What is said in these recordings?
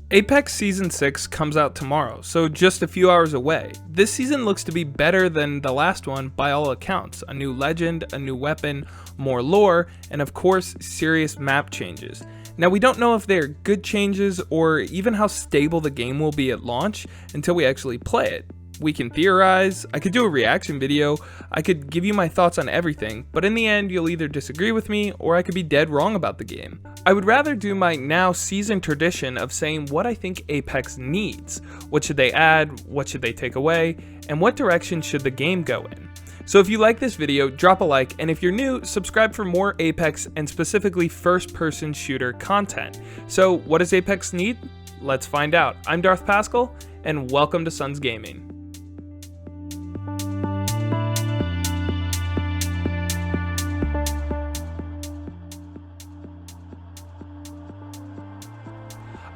Apex Season 6 comes out tomorrow, so just a few hours away. This season looks to be better than the last one by all accounts. A new legend, a new weapon, more lore, and of course, serious map changes. Now we don't know if they're good changes or even how stable the game will be at launch until we actually play it. We can theorize, I could do a reaction video, I could give you my thoughts on everything, but in the end you'll either disagree with me or I could be dead wrong about the game. I would rather do my now seasoned tradition of saying what I think Apex needs. What should they add, what should they take away, and what direction should the game go in. So if you like this video, drop a like, and if you're new, subscribe for more Apex and specifically first-person shooter content. So what does Apex need? Let's find out. I'm Darth Pascal, and welcome to Suns Gaming.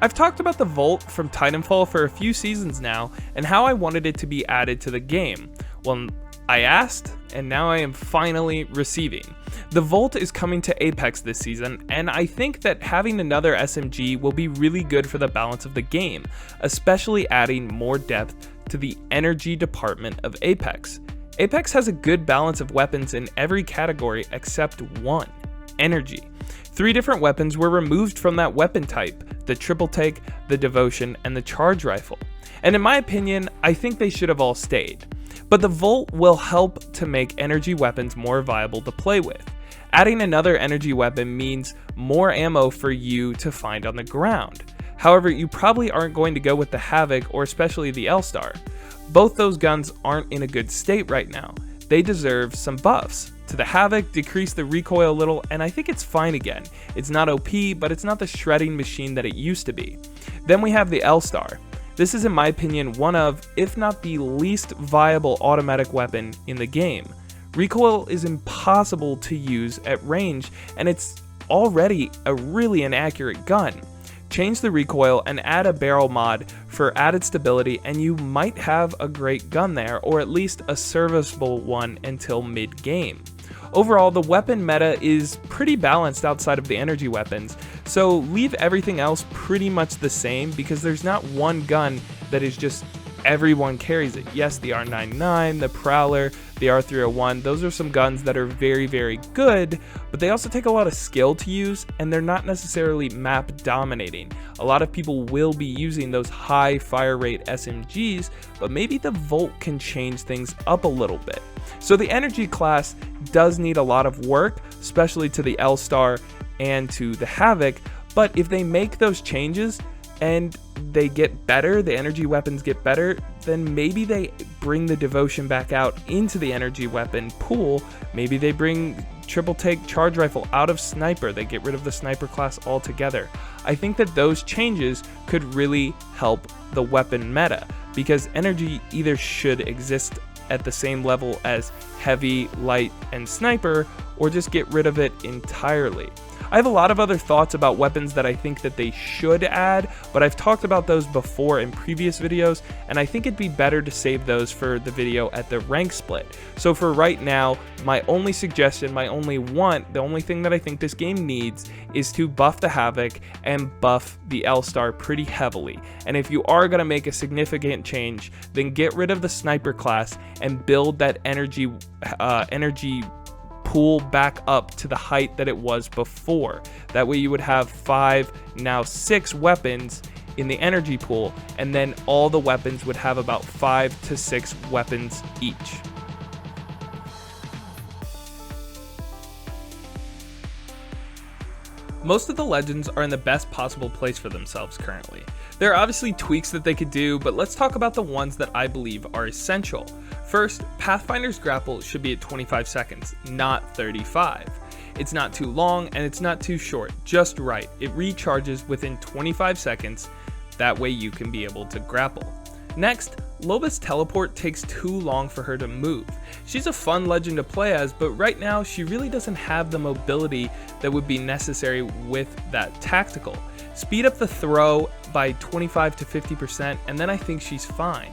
I've talked about the Vault from Titanfall for a few seasons now, and how I wanted it to be added to the game. Well, I asked, and now I am finally receiving. The Vault is coming to Apex this season, and I think that having another SMG will be really good for the balance of the game, especially adding more depth to the energy department of Apex. Apex has a good balance of weapons in every category except one: energy. 3 different weapons were removed from that weapon type: the triple take, the devotion, and the charge rifle. And in my opinion, I think they should have all stayed. But the Volt will help to make energy weapons more viable to play with. Adding another energy weapon means more ammo for you to find on the ground. However, you probably aren't going to go with the Havoc or especially the L-Star. Both those guns aren't in a good state right now. They deserve some buffs. To the Havoc, decrease the recoil a little, and I think it's fine again. It's not OP, but it's not the shredding machine that it used to be. Then we have the L-Star. This is in my opinion one of, if not the least viable automatic weapon in the game. Recoil is impossible to use at range, and it's already a really inaccurate gun. Change the recoil and add a barrel mod for added stability, and you might have a great gun there, or at least a serviceable one until mid-game. Overall, the weapon meta is pretty balanced outside of the energy weapons, so leave everything else pretty much the same because there's not one gun that is just everyone carries it. Yes, the R99, the Prowler, the R301, those are some guns that are very, very good, but they also take a lot of skill to use, and they're not necessarily map dominating. A lot of people will be using those high fire rate SMGs, but maybe the Volt can change things up a little bit. So the energy class does need a lot of work, especially to the L-Star and to the Havoc, but if they make those changes and they get better, the energy weapons get better, then maybe they bring the devotion back out into the energy weapon pool. Maybe they bring triple take charge rifle out of sniper, they get rid of the sniper class altogether. I think that those changes could really help the weapon meta, because energy either should exist at the same level as heavy, light, and sniper, or just get rid of it entirely. I have a lot of other thoughts about weapons that I think that they should add, but I've talked about those before in previous videos, and I think it'd be better to save those for the video at the rank split. So for right now, my only suggestion, my only want, the only thing that I think this game needs is to buff the Havoc and buff the L-Star pretty heavily. And if you are going to make a significant change, then get rid of the sniper class and build that energy pool back up to the height that it was before. That way you would have 5, now 6 weapons in the energy pool, and then all the weapons would have about 5 to 6 weapons each. Most of the legends are in the best possible place for themselves currently. There are obviously tweaks that they could do, but let's talk about the ones that I believe are essential. First, Pathfinder's grapple should be at 25 seconds, not 35. It's not too long and it's not too short, just right. It recharges within 25 seconds, that way you can be able to grapple. Next, Loba's teleport takes too long for her to move. She's a fun legend to play as, but right now she really doesn't have the mobility that would be necessary with that tactical. Speed up the throw by 25 to 50%, and then I think she's fine.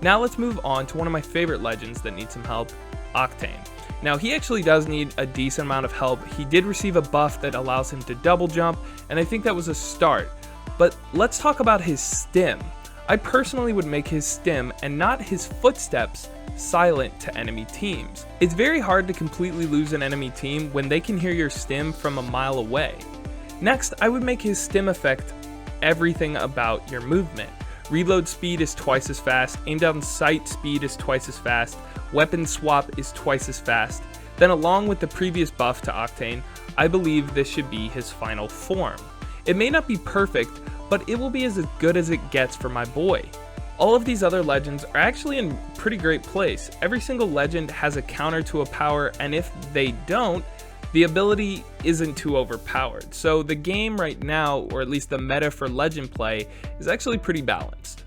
Now let's move on to one of my favorite legends that needs some help, Octane. Now he actually does need a decent amount of help. He did receive a buff that allows him to double jump, and I think that was a start. But let's talk about his stim. I personally would make his stim and not his footsteps silent to enemy teams. It's very hard to completely lose an enemy team when they can hear your stim from a mile away. Next, I would make his stim affect everything about your movement. Reload speed is twice as fast, aim down sight speed is twice as fast, weapon swap is twice as fast. Then along with the previous buff to Octane, I believe this should be his final form. It may not be perfect, but it will be as good as it gets for my boy. All of these other legends are actually in pretty great place. Every single legend has a counter to a power, and if they don't, the ability isn't too overpowered. So the game right now, or at least the meta for legend play, is actually pretty balanced.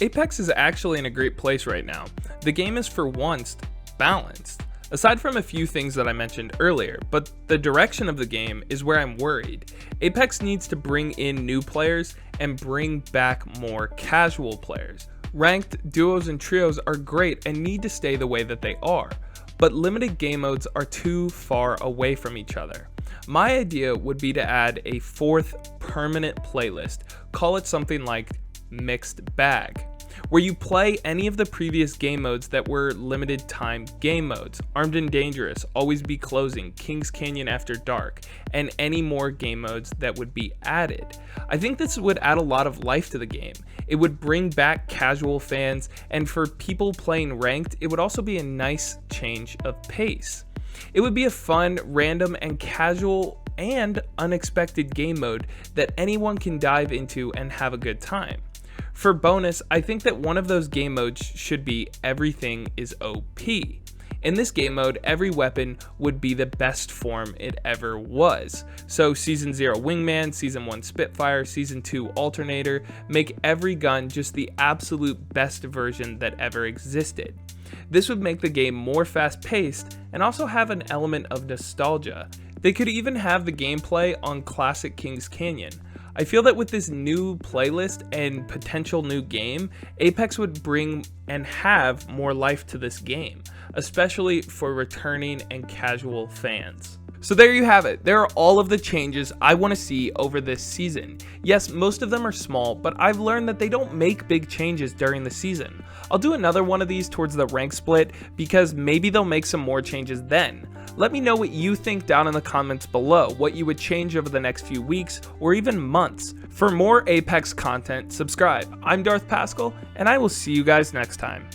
Apex is actually in a great place right now. The game is for once balanced. Aside from a few things that I mentioned earlier, but the direction of the game is where I'm worried. Apex needs to bring in new players and bring back more casual players. Ranked, duos, and trios are great and need to stay the way that they are, but limited game modes are too far away from each other. My idea would be to add a fourth permanent playlist, call it something like Mixed Bag, where you play any of the previous game modes that were limited time game modes, Armed and Dangerous, Always Be Closing, Kings Canyon After Dark, and any more game modes that would be added. I think this would add a lot of life to the game. It would bring back casual fans, and for people playing ranked, it would also be a nice change of pace. It would be a fun, random, and casual and unexpected game mode that anyone can dive into and have a good time. For bonus, I think that one of those game modes should be Everything is OP. In this game mode, every weapon would be the best form it ever was. So Season 0 Wingman, Season 1 Spitfire, Season 2 Alternator, make every gun just the absolute best version that ever existed. This would make the game more fast-paced and also have an element of nostalgia. They could even have the gameplay on classic Kings Canyon. I feel that with this new playlist and potential new game, Apex would bring and have more life to this game, especially for returning and casual fans. So there you have it. There are all of the changes I want to see over this season. Yes, most of them are small, but I've learned that they don't make big changes during the season. I'll do another one of these towards the rank split because maybe they'll make some more changes then. Let me know what you think down in the comments below, what you would change over the next few weeks or even months. For more Apex content, subscribe. I'm Darth Pascal, and I will see you guys next time.